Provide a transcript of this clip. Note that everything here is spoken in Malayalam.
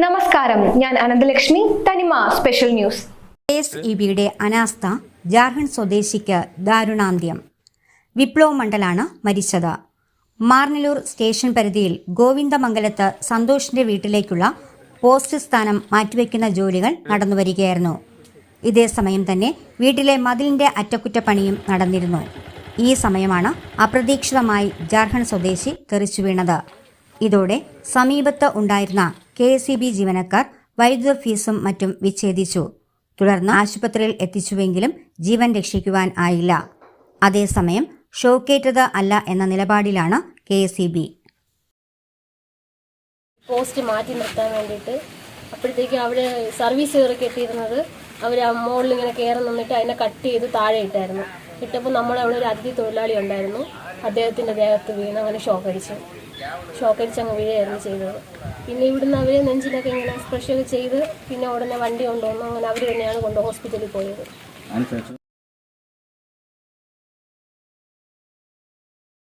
നമസ്കാരം, ഞാൻ അനന്തലക്ഷ്മി. തനിമ സ്പെഷ്യൽ ന്യൂസ്. KSEBയുടെ അനാസ്ഥ, ജാർഖണ്ഡ് സ്വദേശിക്ക് ദാരുണാന്ത്യം. വിപ്ലവ് മണ്ഡലാണ് മരിച്ചത്. മാർനല്ലൂർ സ്റ്റേഷൻ പരിധിയിൽ ഗോവിന്ദമംഗലത്ത് സന്തോഷിന്റെ വീട്ടിലേക്കുള്ള പോസ്റ്റ് സ്ഥാനം മാറ്റിവെക്കുന്ന ജോലികൾ നടന്നുവരികയായിരുന്നു. ഇതേസമയം തന്നെ വീട്ടിലെ മതിലിന്റെ അറ്റകുറ്റപ്പണിയും നടന്നിരുന്നു. ഈ സമയമാണ് അപ്രതീക്ഷിതമായി ജാർഖണ്ഡ് സ്വദേശി തെറിച്ചു വീണത്. ഇതോടെ സമീപത്ത് ഉണ്ടായിരുന്ന KSEB ജീവനക്കാർ വൈദ്യുത ഫീസും മറ്റും വിച്ഛേദിച്ചു. തുടർന്ന് ആശുപത്രിയിൽ എത്തിച്ചുവെങ്കിലും ജീവൻ രക്ഷിക്കുവാൻ ആയില്ല. അതേസമയം ഷോക്കേറ്റത് അല്ല എന്ന നിലപാടിലാണ് KSEB. പോസ്റ്റ് മാറ്റി നിർത്താൻ വേണ്ടിയിട്ട് അപ്പോഴത്തേക്ക് അവിടെ സർവീസ് കയറി കെട്ടിയിരുന്നത് അവർ മുകളിൽ ഇങ്ങനെ കയറി നിന്നിട്ട് അതിനെ കട്ട് ചെയ്ത് താഴെ ഇട്ടായിരുന്നു. ഇട്ടപ്പോൾ നമ്മളവിടെ ഒരു അതിഥി തൊഴിലാളി ഉണ്ടായിരുന്നു. അദ്ദേഹത്തിൻ്റെ ദേഹത്ത് വീണ് അങ്ങനെ ഷോക്കടിച്ച് അങ്ങ് വീഴുകയായിരുന്നു ചെയ്തത്. പിന്നെ ഇവിടുന്ന് അവർ നെഞ്ചിലൊക്കെ ഇങ്ങനെ സ്പർശമൊക്കെ ചെയ്ത് പിന്നെ ഉടനെ വണ്ടി കൊണ്ടുവന്നു. അങ്ങനെ അവർ തന്നെയാണ് ഹോസ്പിറ്റലിൽ പോയത്.